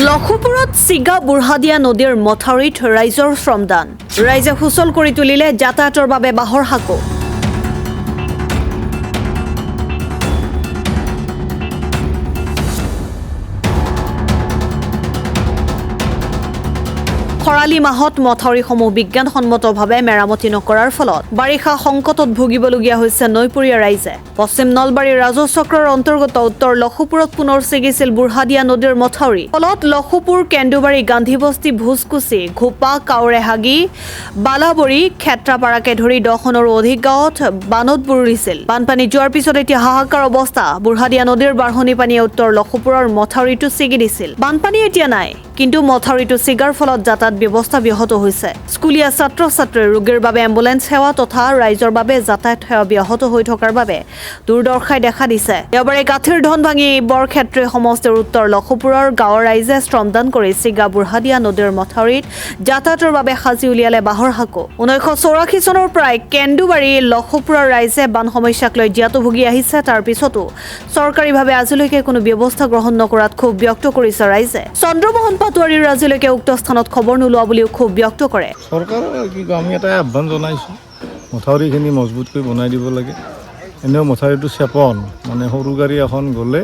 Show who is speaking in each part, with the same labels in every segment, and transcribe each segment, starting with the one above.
Speaker 1: লক্ষপুৰত চিগা বুঢ়াদিয়া নদীৰ মথাউৰিত ৰাইজৰ শ্ৰমদান ৰাইজে সুচল কৰি তুলিলে যাতায়াতৰ বাবে বাহৰ সাঁকো খৰালি মাহত মথাউৰিসমূহ বিজ্ঞানসন্মতভাৱে মেৰামতি নকৰাৰ ফলত বাৰিষা সংকটত ভুগিবলগীয়া হৈছে নৈপৰীয়া ৰাইজে পশ্চিম নলবাৰীৰ ৰাজহ চক্ৰৰ অন্তৰ্গত উত্তৰ লক্ষপুৰত পুনৰ ছিগিছিল বুঢ়াদিয়া নদীৰ মথাউৰি ফলত লক্ষপুৰ কেন্দুবাৰী গান্ধীবস্তি ভোজকুচি ঘোপা কাউৰেহাগি বালাবৰী ক্ষেত্ৰাপাৰাকে ধৰি 10খনৰো অধিক গাঁৱত বানত বুৰিছিল বানপানী যোৱাৰ পিছত এতিয়া হাহাকাৰ অৱস্থা বুঢ়াদিয়া নদীৰ বাঢ়নি পানীয়ে উত্তৰ লক্ষপুৰৰ মথাউৰিটো ছিগি দিছিল বানপানী এতিয়া নাই কিন্তু মথাউৰিটো ছিগাৰ ফলত যাতায়াত ব্যৱস্থা ব্যাহত হৈছে স্কুলীয়া ছাত্ৰ ছাত্ৰীৰ ৰোগীৰ বাবে এম্বুলেন্স সেৱা তথা ৰাইজৰ বাবে যাতায়াত সেৱা ব্যাহত হৈ থকাৰ বাবে দুৰ্দশাই দেখা দিছে এবাৰে কাঠিৰ ধন ভাঙি বৰক্ষেত্ৰী সমষ্টিৰ উত্তৰ লক্ষপুৰৰ গাঁৱৰ ৰাইজে শ্ৰমদান কৰি চিগা বুঢ়াদিয়া নদীৰ মথাউৰিত যাতায়াতৰ বাবে সাজি উলিয়ালে বাহৰ সাঁকো 1984 চনৰ পৰাই কেন্দুবাৰী লক্ষপুৰৰ ৰাইজে বান সমস্যাক লৈ জ্ঞাত ভুগি আহিছে তাৰ পিছতো চৰকাৰীভাৱে আজিলৈকে কোনো ব্যৱস্থা গ্ৰহণ নকৰাত ক্ষোভ ব্যক্ত কৰিছে ৰাইজে চন্দ্ৰমোহন পাটোৱাৰীৰ আজিলৈকে উক্ত স্থানত খবৰ নোলোৱা বুলিও ক্ষোভ ব্যক্ত কৰে
Speaker 2: চৰকাৰৰ কি আমি এটা আহ্বান জনাইছোঁ মথাউৰিখিনি মজবুতকৈ বনাই দিব লাগে এনেও মথাউৰিটো চেপন মানে সৰু গাড়ী এখন গ'লে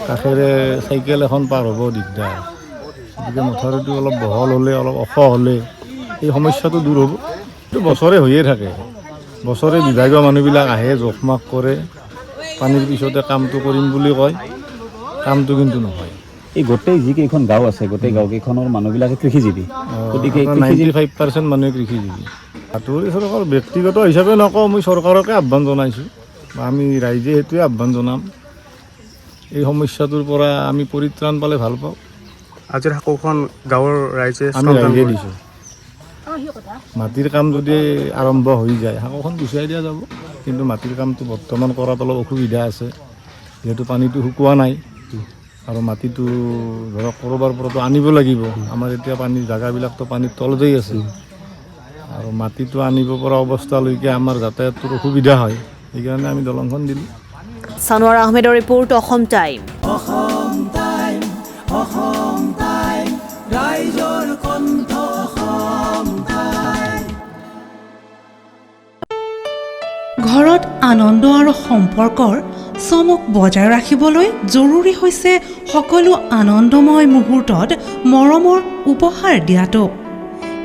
Speaker 2: কাষেৰে চাইকেল এখন পাৰ হ'ব দিগদাৰ গতিকে মথাউৰিটো অলপ বহল হ'লে অলপ ওখ হ'লে এই সমস্যাটো দূৰ হ'ব এইটো বছৰে হৈয়ে থাকে বছৰে বিভাগীয় মানুহবিলাক আহে জোখমাখ কৰে পানীৰ পিছতে কামটো কৰিম বুলি কয় কামটো কিন্তু নহয়
Speaker 3: এই গোটেই যিকেইখন গাঁও আছে গোটেই গাঁওকেইখনৰ মানুহবিলাকে কৃষিজীৱী গতিকে
Speaker 2: 95% মানুহে কৃষিজীৱী বাতৰি চৰকাৰ ব্যক্তিগত হিচাপে নকওঁ মই চৰকাৰকে আহ্বান জনাইছোঁ বা আমি ৰাইজে সেইটোৱে আহ্বান জনাম এই সমস্যাটোৰ পৰা আমি পৰিত্ৰাণ পালে ভাল পাওঁ
Speaker 4: আজিৰ সাঁকোখন গাঁৱৰ ৰাইজে
Speaker 2: আমি ৰাইজে দিছোঁ মাটিৰ কাম যদি আৰম্ভ হৈ যায় সাঁকোখন গুচাই দিয়া যাব কিন্তু মাটিৰ কামটো বৰ্তমান কৰাত অলপ অসুবিধা আছে যিহেতু পানীটো শুকোৱা নাই আৰু মাটিটো ধৰক ক'ৰবাৰ পৰাতো আনিব লাগিব আমাৰ এতিয়া পানীৰ জাগাবিলাকতো পানীৰ তলতেই আছে আৰু মাটিটো আনিব পৰা অৱস্থালৈকে আমাৰ যাতায়াতৰ অসুবিধা হয় সেইকাৰণে আমি দলংখন দিলোঁ
Speaker 1: সানোৱাৰ আহমেদৰ ৰিপৰ্ট অসম টাইম
Speaker 5: ৰাইজৰ কণ্ঠ
Speaker 6: ঘৰত আনন্দ আৰু সম্পৰ্কৰ চমক বজাই ৰাখিবলৈ জৰুৰী হৈছে সকলো আনন্দময় মুহূৰ্তত মৰমৰ উপহাৰ দিয়াটো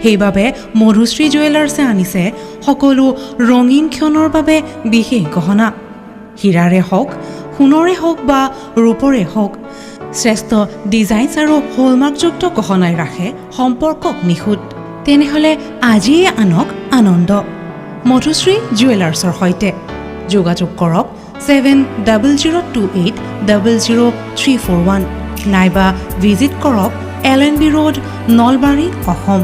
Speaker 6: সেইবাবে মধুশ্ৰী জুৱেলাৰ্ছে আনিছে সকলো ৰঙীন ক্ষণৰ বাবে বিশেষ গহনা হীৰাৰে হওক সোণৰে হওক বা ৰূপৰে হওক শ্ৰেষ্ঠ ডিজাইনছ আৰু হলমাৰ্কযুক্ত গহনাই ৰাখে সম্পৰ্কক নিখুঁত তেনেহ'লে আজিয়ে আনক আনন্দ মধুশ্ৰী জুৱেলাৰ্ছৰ সৈতে যোগাযোগ কৰক 7002800341 নাইবা ভিজিট কৰক LNB ৰোড নলবাৰী অসম